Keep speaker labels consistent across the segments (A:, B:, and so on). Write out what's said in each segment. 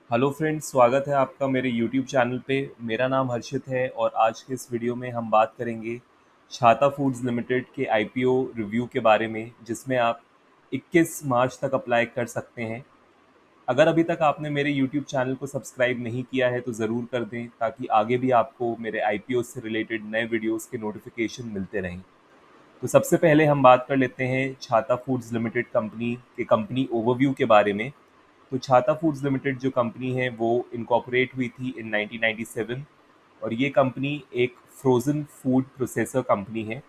A: Hello friends, स्वागत है आपका मेरे यूट्यूब चैनल पे। मेरा नाम हर्षित है और आज के इस वीडियो में हम बात करेंगे छाता फूड्स लिमिटेड के आईपीओ रिव्यू के बारे में, जिसमें आप 21 मार्च तक अप्लाई कर सकते हैं। अगर अभी तक आपने मेरे यूट्यूब चैनल को सब्सक्राइब नहीं किया है तो ज़रूर कर दें, ताकि आगे भी आपको मेरे आईपीओ से रिलेटेड नए वीडियोस के नोटिफिकेशन मिलते रहें। तो सबसे पहले हम बात कर लेते हैं छाता फूड्स लिमिटेड कंपनी के कंपनी ओवरव्यू के बारे में। तो छाता फूड्स लिमिटेड जो कंपनी है वो इनकॉर्पोरेट हुई थी इन 1997, और ये कंपनी एक फ्रोज़न फूड प्रोसेसर कंपनी है।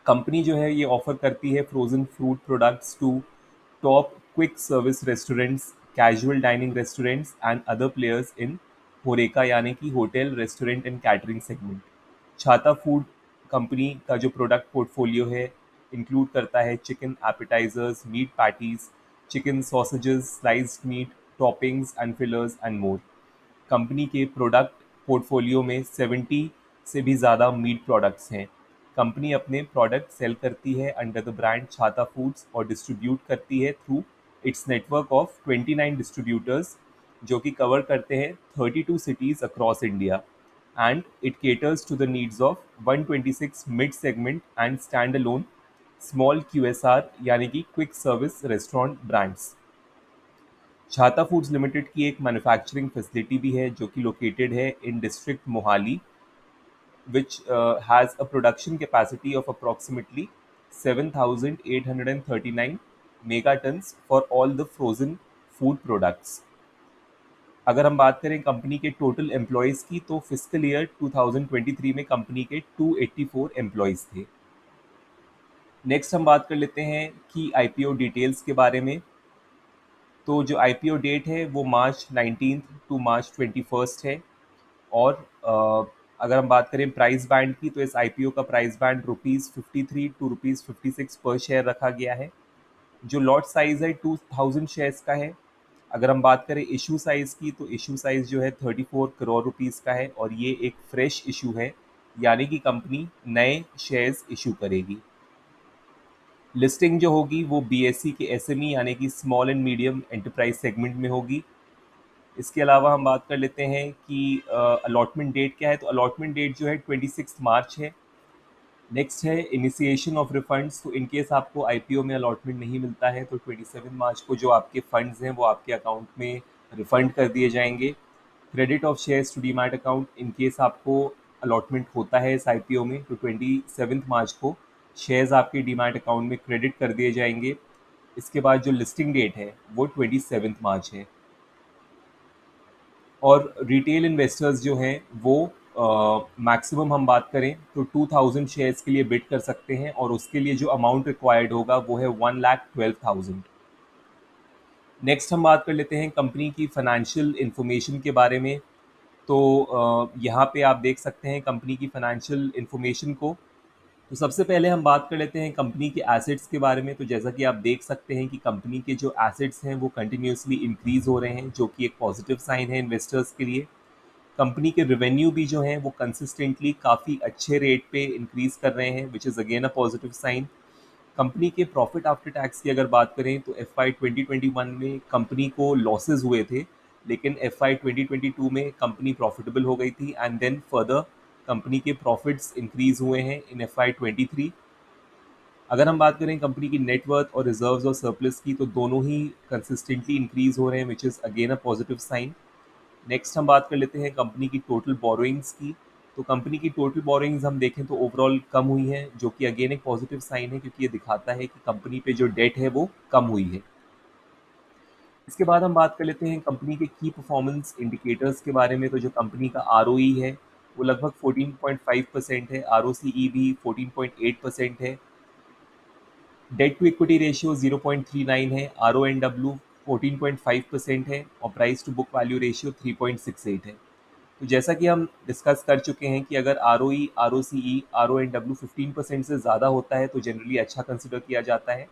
A: कंपनी जो है ये ऑफर करती है frozen food products to top quick service restaurants, casual dining restaurants and other players in HoReCa, यानी कि hotel restaurant and catering segment. Chatha food company का जो प्रोडक्ट पोर्टफोलियो है इंक्लूड करता है chicken appetisers, meat patties, chicken sausages, sliced meat, toppings and fillers and more. Company के product portfolio में 70 से भी ज़्यादा मीट प्रोडक्ट्स हैं। कंपनी अपने प्रोडक्ट सेल करती है अंडर द ब्रांड छाता फूड्स और डिस्ट्रीब्यूट करती है through it's network of 29 distributors, जो कि कवर करते हैं 32 cities across India, and it caters to the needs of 126 mid-segment and standalone small QSR यानी कि क्विक सर्विस रेस्टोरेंट ब्रांड्स। छाता फूड्स लिमिटेड की एक मैन्युफैक्चरिंग फैसिलिटी भी है जो कि लोकेटेड है in district Mohali, which has a production capacity of approximately 7,839 megatons for all the frozen food products। अगर हम बात करें कंपनी के टोटल एम्प्लॉयज़ की, तो फिस्कल ईयर 2023 में कंपनी के 284 एम्प्लॉयज़ थे। नेक्स्ट हम बात कर लेते हैं कि आईपीओ डिटेल्स के बारे में। तो जो आईपीओ डेट है वो मार्च 19 टू मार्च 21 है। और अगर हम बात करें प्राइस बैंड की, तो इस आईपीओ का प्राइस बैंड ₹53 टू ₹56 पर शेयर रखा गया है। जो लॉट साइज़ है 2000 शेयर्स का है। अगर हम बात करें इशू साइज़ की, तो इशू साइज़ जो है 34 करोड़ रुपीज़ का है और ये एक फ्रेश इशू है, यानी कि कंपनी नए शेयर्स इशू करेगी। लिस्टिंग जो होगी वो बीएसई के एसएमई यानी कि small and medium enterprise segment में होगी। इसके अलावा हम बात कर लेते हैं कि अलॉटमेंट डेट क्या है। तो अलॉटमेंट डेट जो है 26 मार्च है। नेक्स्ट है इनिशिएशन ऑफ रिफंड्स। तो इन केस आपको आईपीओ में अलॉटमेंट नहीं मिलता है तो 27 मार्च को जो आपके फंड्स हैं वो आपके अकाउंट में रिफंड कर दिए जाएंगे। Credit of shares to demat account, in case आपको अलॉटमेंट होता है इस आईपीओ में तो 27 मार्च को शेयर्स आपके डीमैट अकाउंट में क्रेडिट कर दिए जाएंगे। इसके बाद जो लिस्टिंग डेट है वो 27 मार्च है। और रिटेल इन्वेस्टर्स जो हैं वो मैक्सिमम हम बात करें तो 2000 शेयर्स के लिए बिड कर सकते हैं, और उसके लिए जो अमाउंट रिक्वायर्ड होगा वो है 1,12,000। नेक्स्ट हम बात कर लेते हैं कंपनी की फाइनेंशियल इंफॉर्मेशन के बारे में। तो यहाँ पे आप देख सकते हैं कंपनी की फाइनेंशियल इंफॉर्मेशन को। तो सबसे पहले हम बात कर लेते हैं कंपनी के एसेट्स के बारे में। तो जैसा कि आप देख सकते हैं कि कंपनी के जो एसेट्स हैं वो कंटिन्यूसली इंक्रीज हो रहे हैं, जो कि एक पॉजिटिव साइन है इन्वेस्टर्स के लिए। कंपनी के रेवेन्यू भी जो हैं वो कंसिस्टेंटली काफ़ी अच्छे रेट पे इंक्रीज कर रहे हैं, which is again a positive sign. Company के प्रॉफिट आफ्टर टैक्स की अगर बात करें तो एफ आई 2021 में कंपनी को लॉसेज हुए थे, लेकिन एफ आई 2022 में कंपनी प्रॉफिटेबल हो गई थी, एंड देन फर्दर कंपनी के प्रॉफिट्स इंक्रीज हुए हैं इन एफ आई 23। अगर हम बात करें कंपनी की नेटवर्थ और रिजर्व्स और सरप्लस की, तो दोनों ही कंसिस्टेंटली इंक्रीज हो रहे हैं, which is again a positive sign. Next हम बात कर लेते हैं कंपनी की टोटल बोरोइंग्स की। तो कंपनी की टोटल बोरोइंग्स हम देखें तो ओवरऑल कम हुई है, जो कि अगेन एक पॉजिटिव साइन है, क्योंकि ये दिखाता है कि कंपनी पे जो डेट है वो कम हुई है। इसके बाद हम बात कर लेते हैं कंपनी के की परफॉर्मेंस इंडिकेटर्स के बारे में। तो जो कंपनी का आर है वो लगभग 14.5% है, आर भी 14.8% है। डेट टू इक्विटी रेशियो 0.39 है, आर ओ एन डब्ल्यू 14.5% है, और price to book value ratio 3.68 है। तो जैसा कि हम डिस्कस कर चुके हैं कि अगर आर ओ ई, आर ओ सी ई, आर ओ एन डब्ल्यू 15% से ज़्यादा होता है तो जनरली अच्छा कंसिडर किया जाता है।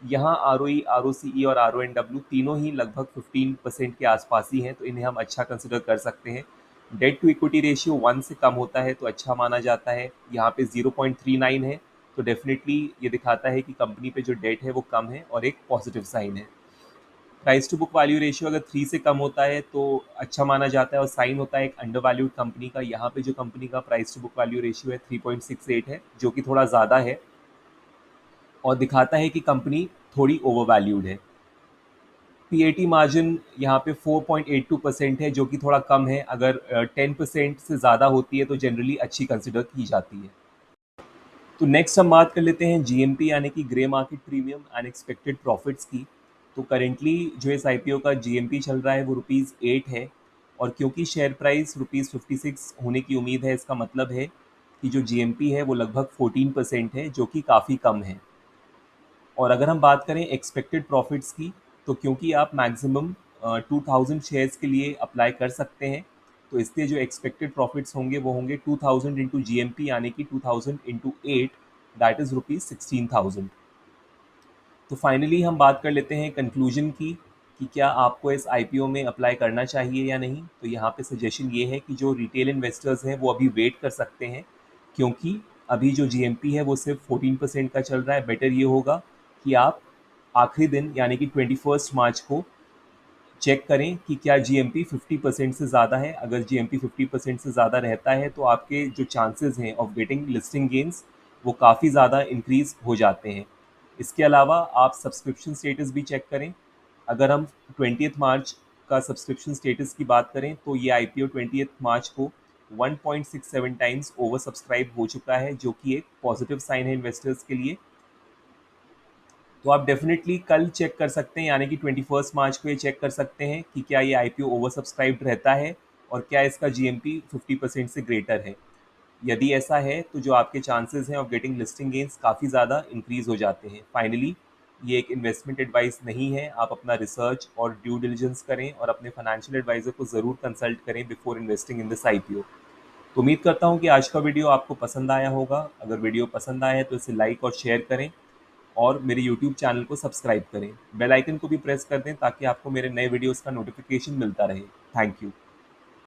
A: यहाँ आर ओ ई, आर ओ सी ई और आर ओ एन डब्ल्यू तीनों ही लगभग 15% के आसपास ही हैं, तो इन्हें हम अच्छा कंसिडर कर सकते हैं। डेट टू इक्विटी रेशियो 1 से कम होता है तो अच्छा माना जाता है। यहाँ पे 0.39 है, तो डेफिनेटली ये दिखाता है कि कंपनी पे जो डेट है वो कम है और एक पॉजिटिव साइन है। Price to book value ratio अगर 3 से कम होता है तो अच्छा माना जाता है और साइन होता है एक अंडर वैल्यूड कंपनी का। यहाँ पे जो कंपनी का price to book value ratio है 3.68 है, जो कि थोड़ा ज़्यादा है और दिखाता है कि कंपनी थोड़ी ओवर वैल्यूड है। पीएटी मार्जिन यहाँ पे 4.82% है, जो कि थोड़ा कम है। अगर 10% से ज़्यादा होती है तो जनरली अच्छी कंसिडर की जाती है। तो नेक्स्ट हम बात कर लेते हैं जीएमपी यानी कि grey market premium unexpected profits की। तो करेंटली जो इस आईपीओ का जीएमपी चल रहा है वो ₹8 है, और क्योंकि शेयर प्राइस ₹56 होने की उम्मीद है, इसका मतलब है कि जो जीएमपी है वो लगभग 14% है, जो कि काफ़ी कम है। और अगर हम बात करें एक्सपेक्टेड प्रॉफिट्स की, तो क्योंकि आप मैक्सिमम 2000 शेयर्स के लिए अप्लाई कर सकते हैं, तो इसलिए जो एक्सपेक्टेड प्रॉफिट्स होंगे वो होंगे 2000 इंटू जीएमपी यानी कि 2000 इंटू 8, दैट इज़ ₹16,000। तो फाइनली हम बात कर लेते हैं कंक्लूजन की कि क्या आपको इस आईपीओ में अप्लाई करना चाहिए या नहीं। तो यहाँ पे सजेशन ये है कि जो रिटेल इन्वेस्टर्स हैं वो अभी वेट कर सकते हैं, क्योंकि अभी जो जीएमपी है वो सिर्फ 14% का चल रहा है। बेटर ये होगा कि आप आखिरी दिन यानी कि 21 मार्च को चेक करें कि क्या जीएमपी 50% से ज़्यादा है। अगर जीएमपी 50% से ज़्यादा रहता है तो आपके जो चांसेस हैं ऑफ गेटिंग लिस्टिंग गेन्स वो काफ़ी ज़्यादा इंक्रीज हो जाते हैं। इसके अलावा आप सब्सक्रिप्शन स्टेटस भी चेक करें। अगर हम 20 मार्च का सब्सक्रिप्शन स्टेटस की बात करें तो ये आईपीओ 20 मार्च को 1.67 टाइम्स ओवर सब्सक्राइब हो चुका है, जो कि एक पॉजिटिव साइन है इन्वेस्टर्स के लिए। तो आप डेफिनेटली कल चेक कर सकते हैं यानी कि 21 मार्च को ये चेक कर सकते हैं कि क्या ये आईपीओ ओवर सब्सक्राइब्ड रहता है और क्या इसका जीएमपी 50% से ग्रेटर है। यदि ऐसा है तो जो आपके चांसेस हैं ऑफ गेटिंग लिस्टिंग गेन्स काफ़ी ज़्यादा इंक्रीज हो जाते हैं। फाइनली ये एक इन्वेस्टमेंट एडवाइस नहीं है, आप अपना रिसर्च और ड्यू डिलिजेंस करें और अपने फाइनेंशियल एडवाइज़र को ज़रूर कंसल्ट करें before investing in this IPO. तो उम्मीद करता हूँ कि आज का वीडियो आपको पसंद आया होगा। अगर वीडियो पसंद आया है तो इसे लाइक और शेयर करें और मेरे यूट्यूब चैनल को सब्सक्राइब करें। बेल आइकन को भी प्रेस कर दें ताकि आपको मेरे नए वीडियोस का नोटिफिकेशन मिलता रहे। Thank you.